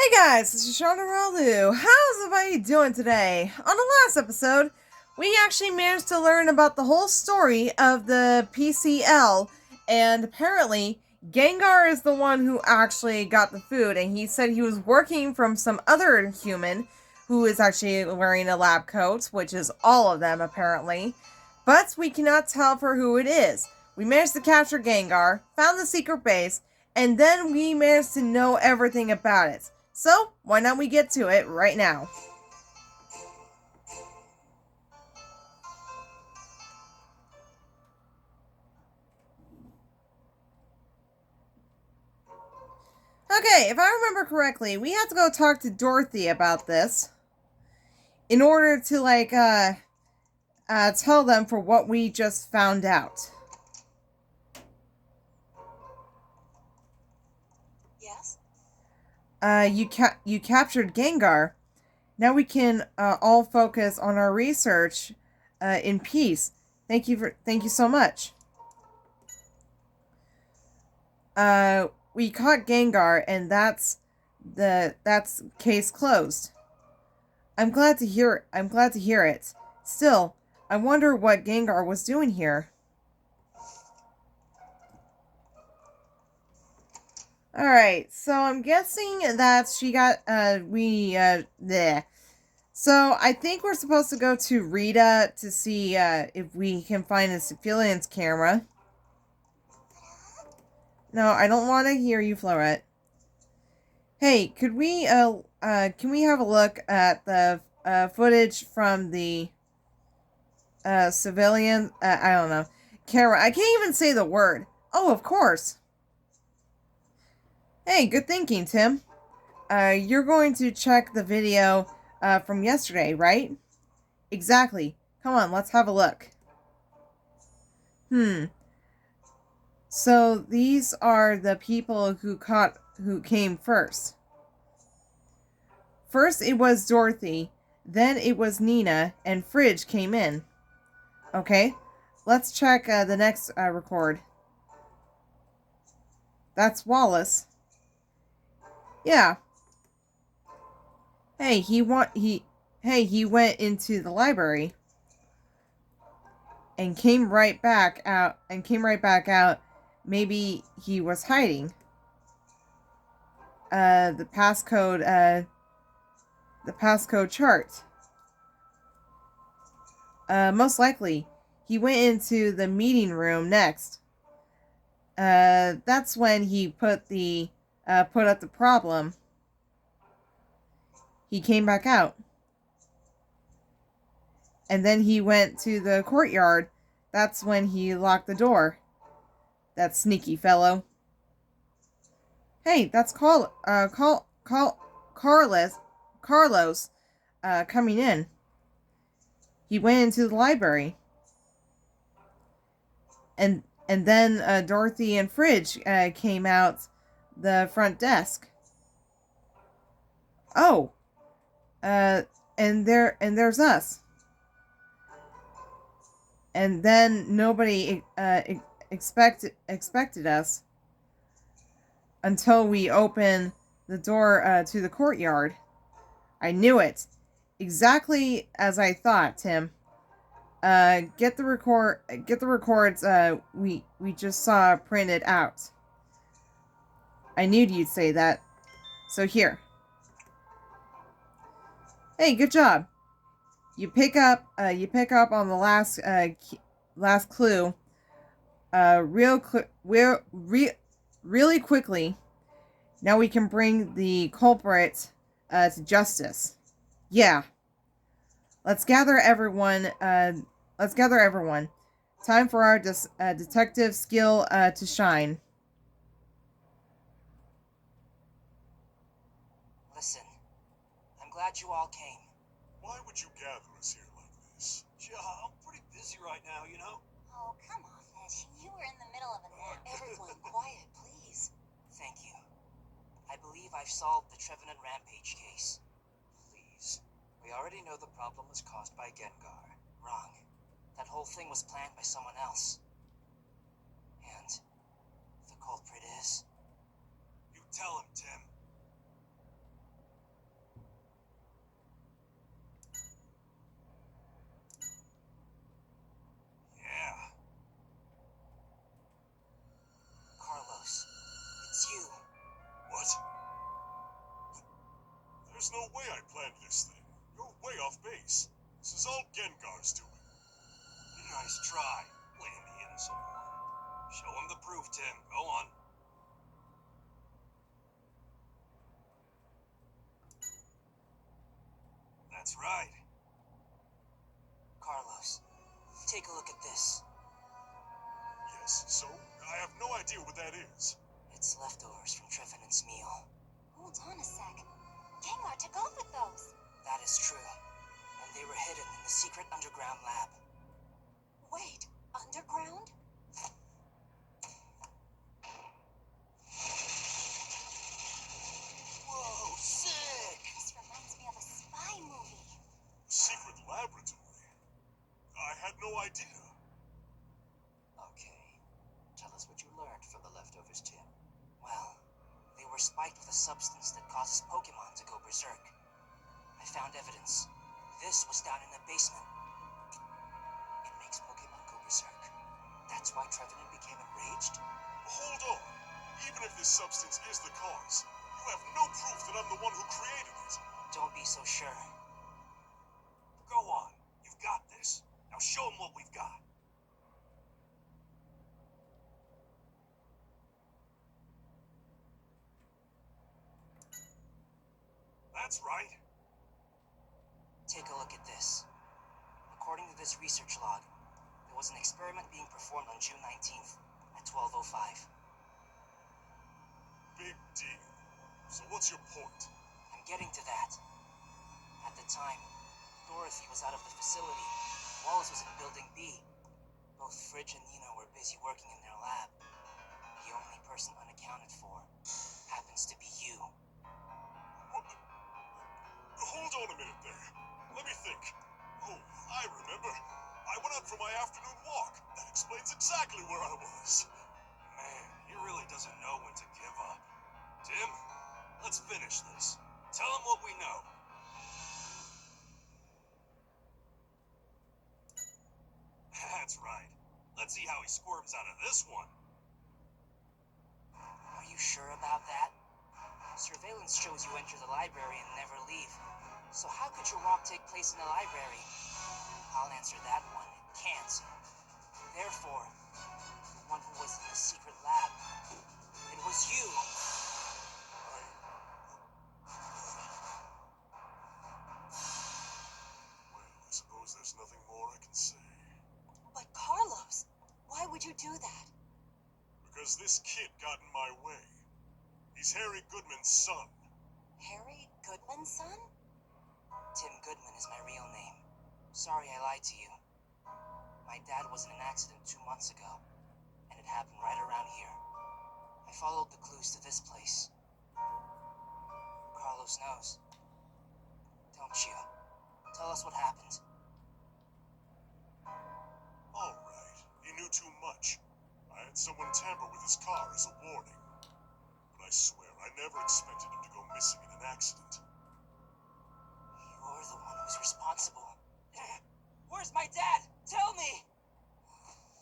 Hey guys, this is Shauna Ralu. How's everybody doing today? On the last episode, we actually managed to learn about the whole story of the PCL, and apparently, Gengar is the one who actually got the food, and he said he was working from some other human who is actually wearing a lab coat, which is all of them apparently, but we cannot tell for who it is. We managed to capture Gengar, found the secret base, and then we managed to know everything about it. So, why not we get to it right now? Okay, if I remember correctly, we have to go talk to Dorothy about this in order to, tell them for what we just found out. Yes? You captured Gengar. Now we can all focus on our research in peace. Thank you so much. We caught Gengar, and that's case closed. I'm glad to hear it. Still, I wonder what Gengar was doing here. Alright, so I'm guessing that she got, bleh. So I think we're supposed to go to Rita to see, if we can find a surveillance camera. No, I don't want to hear you, Florette. Hey, can we have a look at the, footage from the, civilian, I don't know, camera? I can't even say the word. Oh, of course. Hey, good thinking, Tim. You're going to check the video, from yesterday, right? Exactly. Come on, let's have a look. So these are the people who came first. First it was Dorothy, then it was Nina, and Fridge came in. Okay, let's check the next record. That's Wallace. Yeah. Hey, he went into the library and came right back out. Maybe he was hiding. The passcode chart. Most likely, he went into the meeting room next. That's when he put up the problem. He came back out. And then he went to the courtyard. That's when he locked the door. That sneaky fellow. Hey, that's Carlos, coming in. He went into the library. And then Dorothy and Fridge came out the front desk. Oh, there's us. And then nobody expected us until we opened the door to the courtyard. I knew it, exactly as I thought, Tim. Get the records we just saw printed out. I knew you'd say that. So here. Hey, good job. You pick up on the last clue really quickly. Now we can bring the culprit to justice. Yeah. Let's gather everyone. Time for our detective skill to shine. Listen, I'm glad you all came. Why would you gather us here like this? Yeah, I'm pretty busy right now, you know? Oh, come on, Mitch. You were in the middle of a nap. Everyone, quiet, please. Thank you. I believe I've solved the Trevenant Rampage case. Please. We already know the problem was caused by Gengar. Wrong. That whole thing was planned by someone else. And the culprit is... You tell him, Tim. There's no way I planned this thing. You're way off base. This is all Gengar's doing. Nice try, playing the innocent one. Show him the proof, Tim. Go on. That's right. Carlos, take a look at this. Yes, so? I have no idea what that is. It's leftovers from Trevenant's meal. Hold on a sec. Gengar took off with those. That is true. And they were hidden in the secret underground lab. Wait, underground? Whoa, sick! This reminds me of a spy movie. Secret laboratory. I had no idea. Okay. Tell us what you learned from the leftovers, Tim. Well, they were spiked with a substance that causes Pokemon to go berserk. I found evidence. This was down in the basement. It makes Pokemon go berserk. That's why Trevenant became enraged? Hold on. Even if this substance is the cause, you have no proof that I'm the one who created it. Don't be so sure. Go on. You've got this. Now show him what we've got. That's right. Take a look at this. According to this research log, there was an experiment being performed on June 19th at 12:05. Big deal. So what's your point? I'm getting to that. At the time, Dorothy was out of the facility. Wallace was in Building B. Both Fridge and Nino were busy working in their lab. The only person unaccounted for happens to be you. Hold on a minute there. Let me think. Oh, I remember. I went out for my afternoon walk. That explains exactly where I was. Man, he really doesn't know when to give up. Tim, let's finish this. Tell him what we know. That's right. Let's see how he squirms out of this one. Are you sure about that? Surveillance shows you enter the library and never leave. So how could your walk take place in the library? I'll answer that one. It can't. Therefore, the one who was in the secret lab, it was you. Well, I suppose there's nothing more I can say. But Carlos, why would you do that? Because this kid got in my way. He's Harry Goodman's son. Harry Goodman's son? Tim Goodman is my real name. Sorry I lied to you. My dad was in an accident 2 months ago, and it happened right around here. I followed the clues to this place. Carlos knows. Don't you? Tell us what happened. All right. He knew too much. I had someone tamper with his car as a warning. But I swear, I never expected him to go missing in an accident. You're the one who's responsible. Where's my dad? Tell me!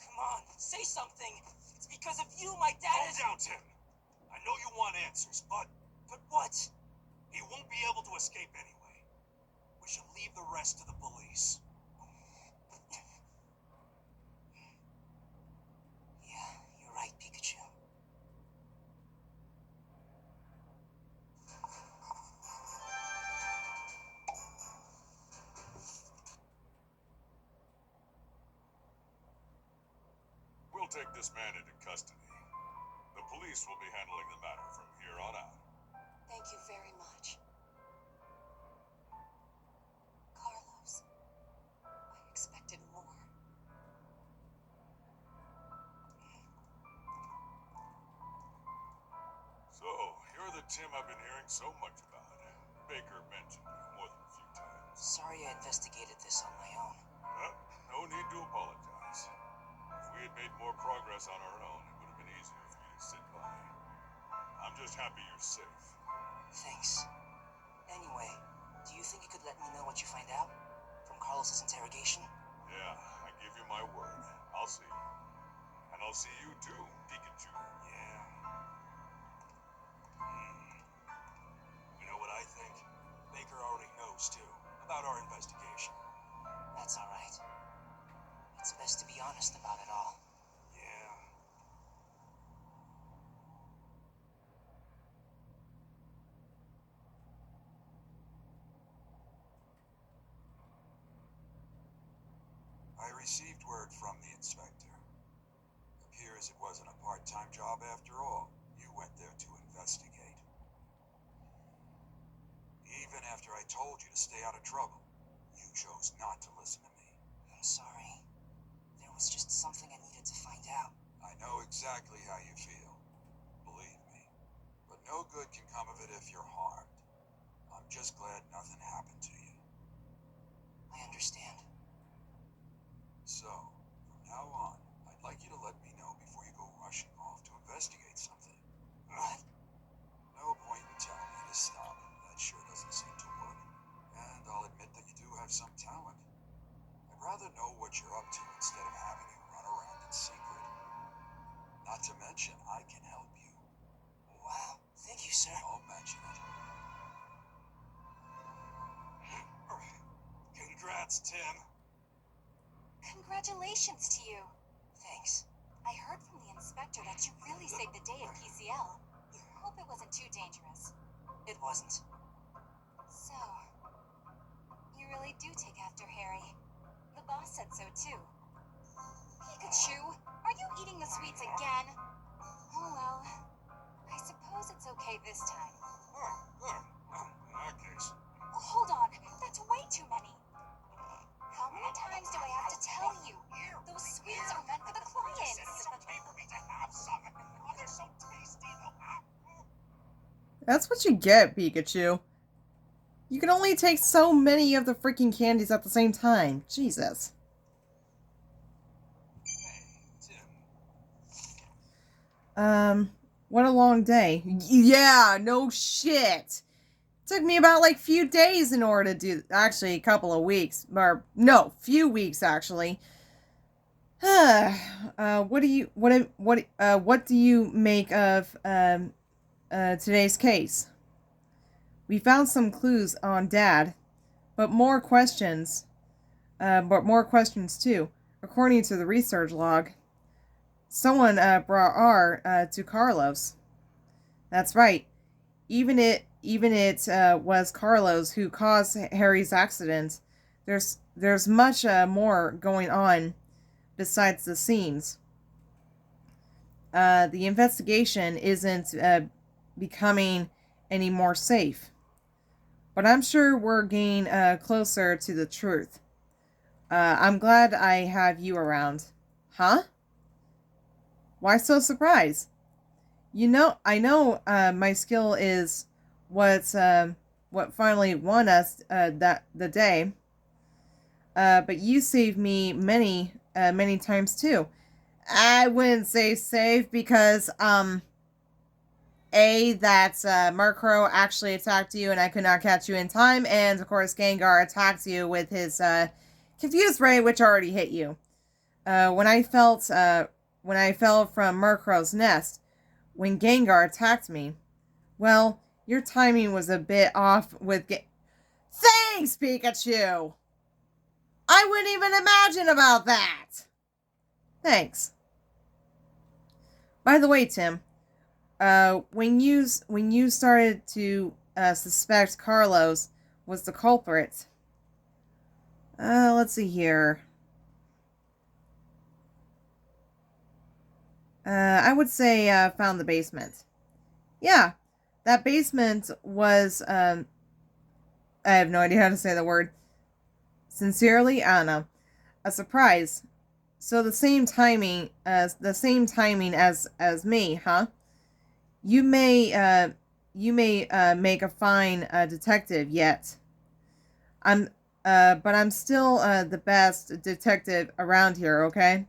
Come on, say something. It's because of you my dad Calm is... down, Tim. I know you want answers, but But what? he won't be able to escape anyway. We should leave the rest to the police. Yeah, you're right, Pikachu. We'll take this man into custody. The police will be handling the matter from here on out. Thank you very much. Carlos, I expected more. So, you're the Tim I've been hearing so much about. Baker mentioned you more than a few times. Sorry I investigated this on my own. No need to apologize. If we had made more progress on our own, it would have been easier for you to sit by. I'm just happy you're safe. Thanks. Anyway, do you think you could let me know what you find out? From Carlos's interrogation? Yeah, I give you my word. I'll see you. And I'll see you too, Pikachu. Yeah. You know what I think? honest about it all. Yeah. I received word from the inspector. Appears it wasn't a part-time job after all. You went there to investigate. Even after I told you to stay out of trouble, you chose not to listen to me. I'm sorry. There was just something I needed to find out. I know exactly how you feel. Believe me. But no good can come of it if you're harmed. I'm just glad nothing happened to you. I understand. So, from now on, I'd like you to let me know before you go rushing off to investigate something. What? No point in telling me to stop. That sure doesn't seem to work. And I'll admit that you do have some talent. I'd rather know what you're up to instead of having you run around in secret. Not to mention, I can help you. Wow. Thank you, sir. Don't mention it. Congrats, Tim. Congratulations to you. Thanks. I heard from the inspector that you really saved the day at PCL. Hope it wasn't too dangerous. It wasn't. So, you really do take after Harry. The boss said so too. Pikachu, are you eating the sweets again? Oh well, I suppose it's okay this time. In that case. Hold on, that's way too many. How many times do I have to tell you? Those sweets are meant for the clients. It's okay for me to have some. Oh, they're so tasty, though. That's what you get, Pikachu. You can only take so many of the freaking candies at the same time. Jesus. Hey, Tim. What a long day. Yeah, no shit. Took me about like few days in order to do, actually a couple of weeks, or no, few weeks actually. What do you make of today's case? We found some clues on Dad, but more questions too. According to the research log, someone brought R to Carlos. That's right. Even it was Carlos who caused Harry's accident. There's much more going on besides the scenes. The investigation isn't becoming any more safe, but I'm sure we're getting closer to the truth. I'm glad I have you around. Huh? Why so surprised? I know my skill is what finally won us that the day. But you saved me many times too. I wouldn't say save because that Murkrow actually attacked you and I could not catch you in time, and of course Gengar attacked you with his Confused Ray, which already hit you. When I fell from Murkrow's nest, when Gengar attacked me, well, your timing was a bit off with Thanks, Pikachu! I wouldn't even imagine about that! Thanks. By the way, Tim, when you started to suspect Carlos was the culprit, let's see here. I would say found the basement. Yeah, that basement was, I have no idea how to say the word. Sincerely, I don't know. A surprise. So the same timing as me, huh? You may make a fine detective yet. But I'm still the best detective around here, okay?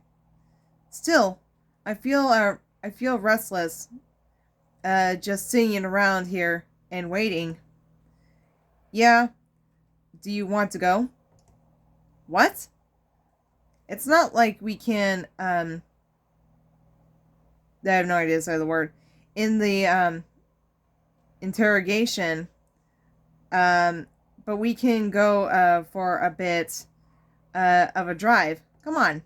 Still, I feel restless, just sitting around here and waiting. Yeah. Do you want to go? What? It's not like we can, I have no idea to say the word. In the, interrogation, but we can go, for a bit, of a drive. Come on.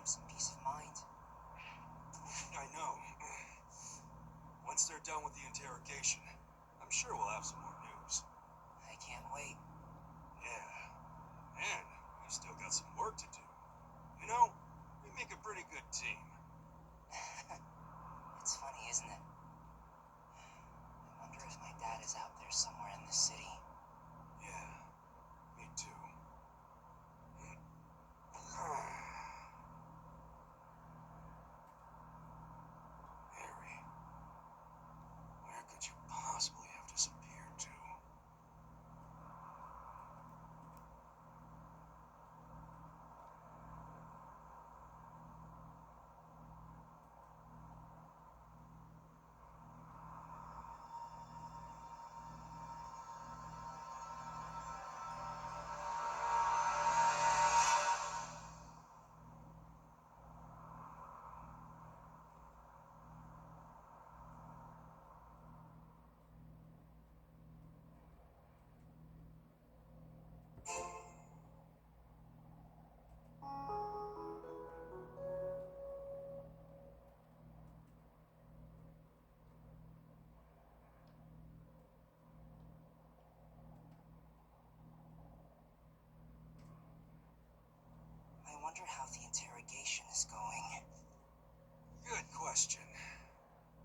some peace of mind. I know. Once they're done with the interrogation, I'm sure we'll have some more news. I can't wait. Yeah. And we've still got some work to do. You know, we make a pretty good team. It's funny, isn't it? I wonder if my dad is out there somewhere in the city. Yeah, me too. Harry, where could you possibly have disappeared to? I wonder how the interrogation is going. Good question.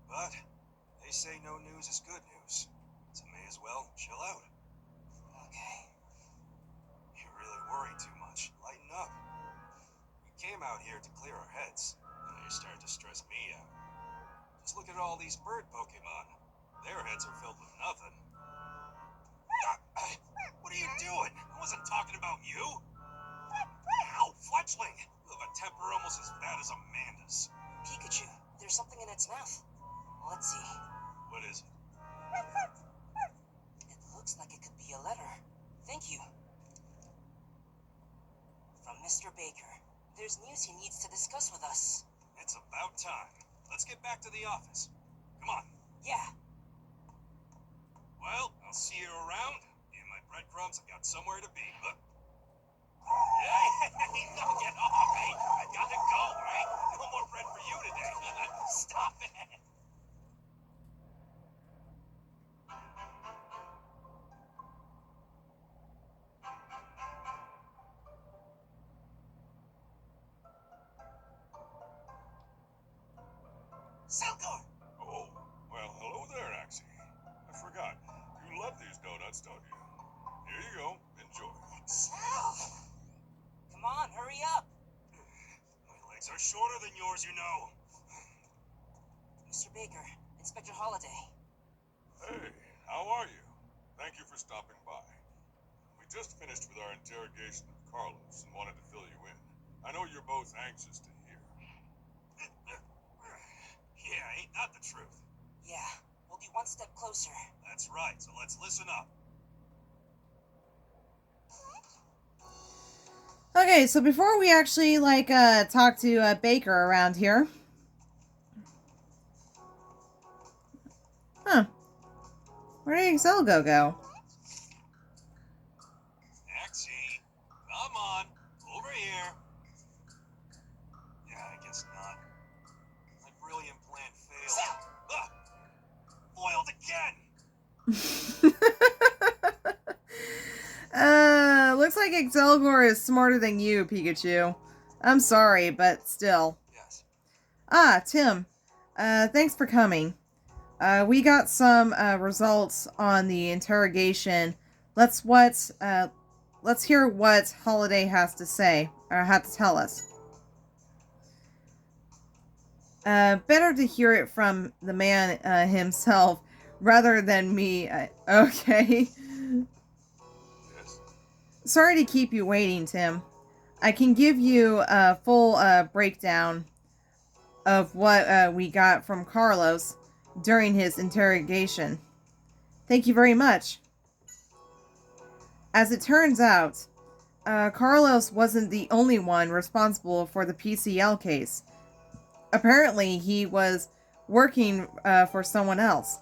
But they say no news is good news, so may as well chill out. Okay. You really worry too much. Lighten up. We came out here to clear our heads, and now you're starting to stress me out. Just look at all these bird Pokemon. Their heads are filled with nothing. What are you doing? I wasn't talking about you. Ow, fletchling! You have a temper almost as bad as Amanda's. Pikachu, there's something in its mouth. Let's see. What is it? It looks like it could be a letter. Thank you. From Mr. Baker. There's news he needs to discuss with us. It's about time. Let's get back to the office. Come on. Yeah. Well, I'll see you around. In my breadcrumbs, I've got somewhere to be. Hey, no, get off me! I gotta go, right? No more bread for you today. Stop it! Salcor! Oh, well, hello there, Axie. I forgot. You love these donuts, don't you? Here you go. Enjoy. Sal! Come on, hurry up! My legs are shorter than yours, you know. Mr. Baker, Inspector Holliday. Hey, how are you? Thank you for stopping by. We just finished with our interrogation of Carlos and wanted to fill you in. I know you're both anxious to hear. Yeah, ain't that the truth? Yeah, we'll be one step closer. That's right, so let's listen up. Okay, so before we actually talk to Baker around here, where did Excelgo go? Axie, come on, over here. Yeah, I guess not. My brilliant plan failed. Ah, foiled again! Looks like Excelgor is smarter than you, Pikachu. I'm sorry, but still. Yes. Ah, Tim. Thanks for coming. We got some results on the interrogation. Let's hear what Holiday has to say, or had to tell us. Better to hear it from the man himself rather than me. Okay. Yes? Sorry to keep you waiting, Tim. I can give you a full breakdown of what we got from Carlos during his interrogation. Thank you very much. As it turns out, Carlos wasn't the only one responsible for the PCL case. Apparently, he was working for someone else.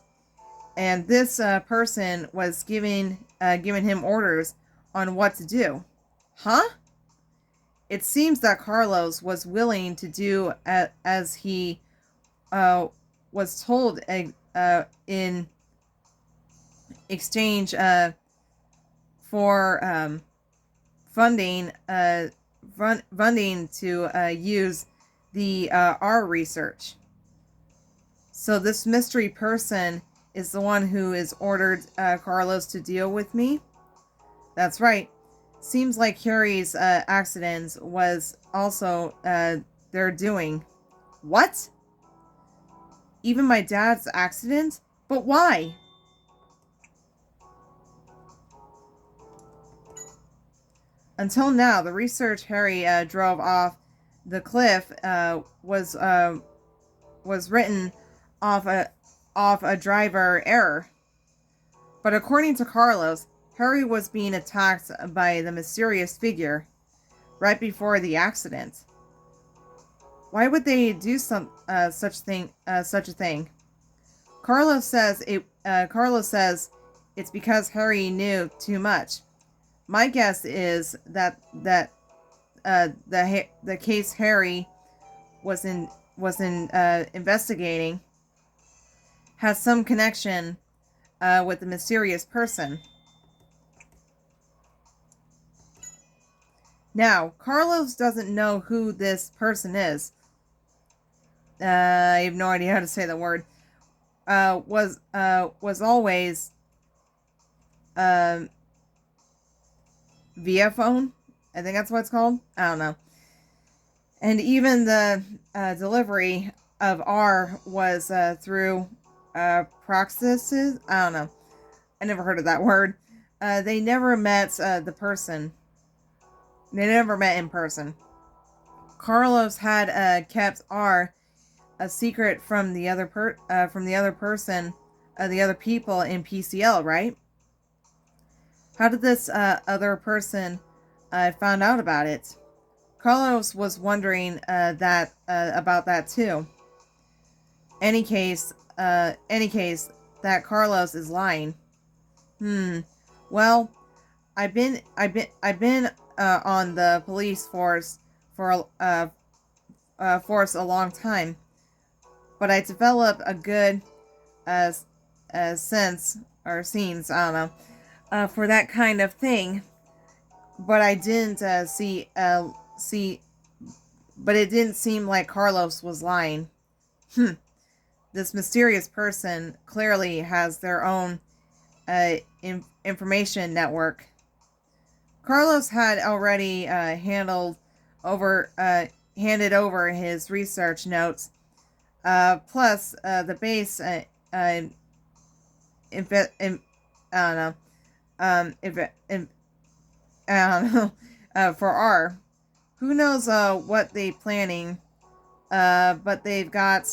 And this person was giving him orders on what to do. Huh? it seems that Carlos was willing to do as he was told in exchange for funding funding to use the R research. So this mystery person is the one who is ordered Carlos to deal with me. That's right. Seems like Harry's accident was also their doing. What? Even my dad's accident? But why? Until now, the research Harry drove off the cliff was written off a driver error. But according to Carlos, Harry was being attacked by the mysterious figure right before the accident. Why would they do such a thing? Carlos says it's because Harry knew too much. My guess is that the case Harry was investigating has some connection with the mysterious person. Now, Carlos doesn't know who this person is. I have no idea how to say the word. Was always via phone. I think that's what it's called. I don't know. And even the delivery of R was through proxies. I don't know. I never heard of that word. They never met the person. They never met in person. Carlos had kept R a secret from the other person, the other people in PCL, right? How did this other person found out about it? Carlos was wondering about that too. Any case, that Carlos is lying. Well, I've been on the police force for a long time, but I developed a good sense or scenes. I don't know for that kind of thing, but I didn't see. But it didn't seem like Carlos was lying. This mysterious person clearly has their own information network. Carlos had already handed over his research notes, plus the base. I don't know. For R. Who knows what they planning? But they've got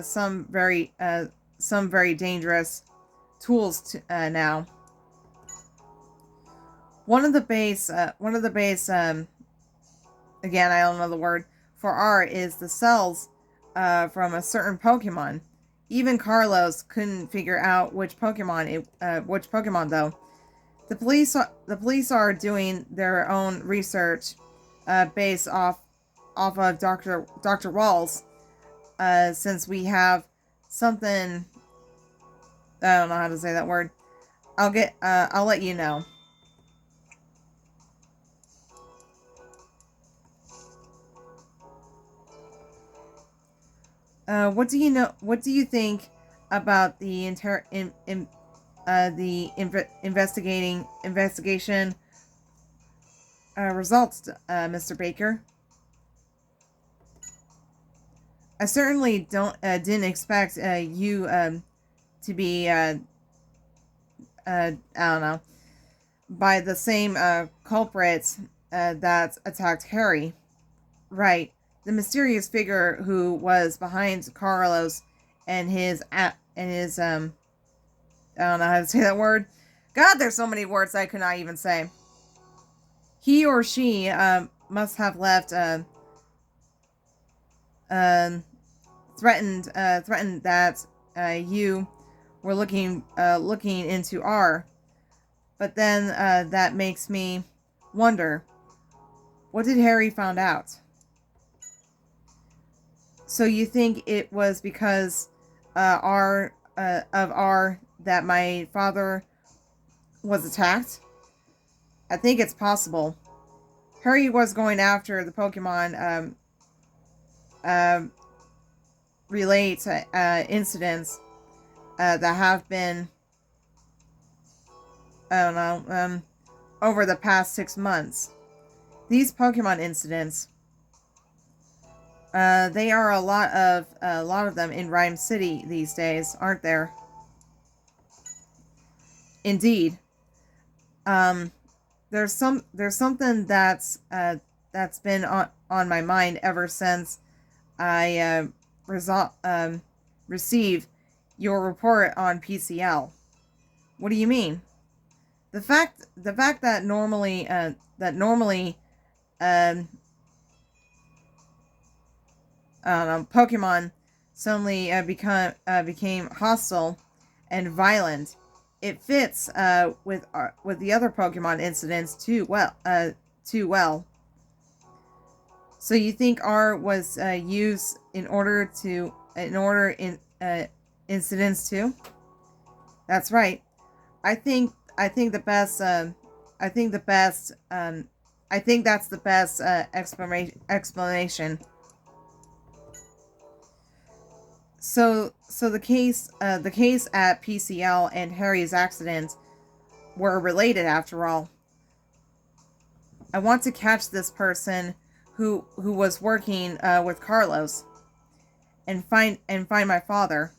some very dangerous tools now. One of the base, again, I don't know the word for R, is the cells from a certain Pokemon. Even Carlos couldn't figure out which Pokemon though. The police are doing their own research based off of Dr. Walls, since we have something. I don't know how to say that word. I'll let you know. What do you know? What do you think about the investigation results, Mr. Baker? I certainly didn't expect you to be I don't know, by the same culprit that attacked Harry. Right. The mysterious figure who was behind Carlos and his I don't know how to say that word. God, there's so many words I could not even say. He or she must have left threatened that you were looking into R. But then that makes me wonder, What did Harry find out? So you think it was because that my father was attacked? I think it's possible. Harry was going after the Pokemon relate incidents that have been, I don't know, over the past 6 months. These Pokemon incidents, they are a lot of them in Rhyme City these days, aren't there? Indeed. Um, there's something that's been on my mind ever since I received your report on PCL. What do you mean? The fact that normally um I don't know, Pokemon suddenly became hostile and violent. It fits with the other Pokemon incidents too well. So you think R was used in order in incidents too? That's right. I think the best I think the best I think that's the best explanation. So the case at PCL and Harry's accident were related after all. I want to catch this person who was working with Carlos and find my father.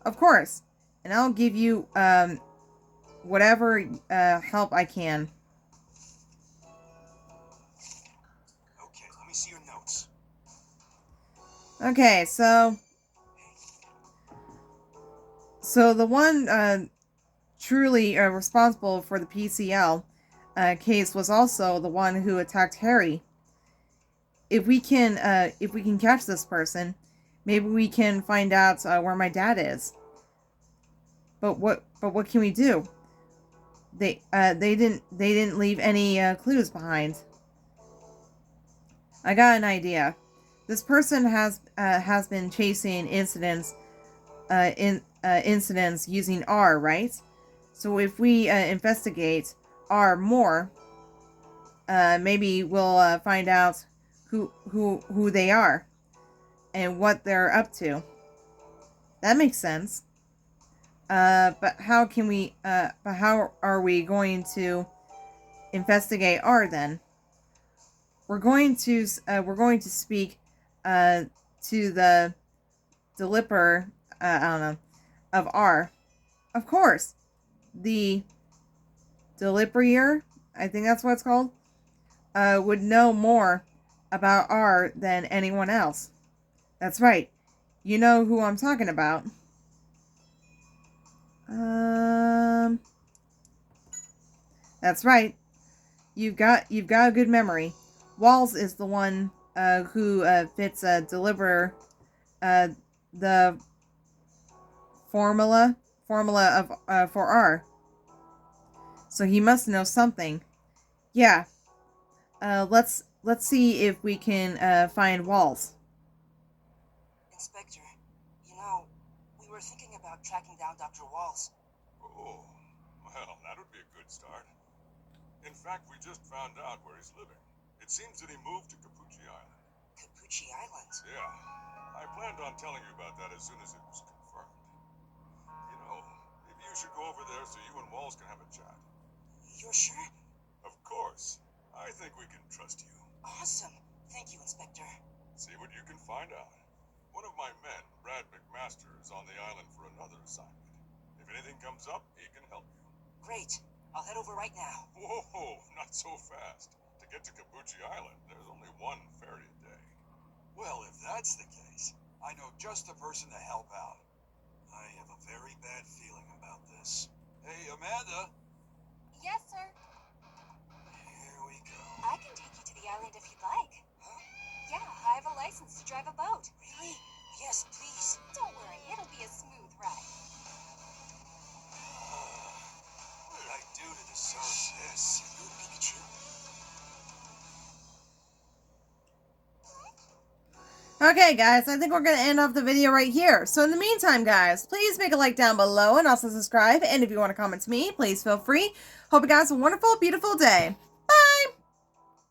Of course, and I'll give you whatever help I can. Okay, let me see your notes. Okay, so the one truly responsible for the PCL case was also the one who attacked Harry. If we can catch this person, maybe we can find out where my dad is. But what can we do? They didn't leave any clues behind. I got an idea. This person has been chasing incidents using R, right? So if we investigate R more, maybe we'll find out who they are and what they're up to. That makes sense. But how can we? But how are we going to investigate R then? We're going to speak to the developer. I don't know, of R. Of course, the deliverer. I think that's what it's called. Would know more about R than anyone else. That's right. You know who I'm talking about. Um, that's right. You've got a good memory. Walls is the one who fits deliver the formula of for R. So he must know something. Yeah. Let's see if we can find Walls. Inspector, you know, we were thinking about tracking down Dr. Walls. Oh, well, that would be a good start. In fact, we just found out where he's living. It seems that he moved to Capucci Island. Capucci Island? Yeah, I planned on telling you about that as soon as it was confirmed. You know, maybe you should go over there so you and Walls can have a chat. You're sure? Of course. I think we can trust you. Awesome. Thank you, Inspector. See what you can find out. One of my men, Brad McMaster, is on the island for another assignment. If anything comes up, he can help you. Great. I'll head over right now. Whoa, not so fast. To get to Capucci Island, there's only one ferry a day. Well, if that's the case, I know just the person to help out. I have a very bad feeling about this. Hey, Amanda. Yes, sir. Here we go. I can take you to the island if you'd like. Huh? Yeah, I have a license to drive a boat. Really? Yes, please. Don't worry, it'll be a smooth ride. What did I do to deserve this? Pikachu? Okay, guys, I think we're going to end off the video right here. So in the meantime, guys, please make a like down below and also subscribe. And if you want to comment to me, please feel free. Hope you guys have a wonderful, beautiful day.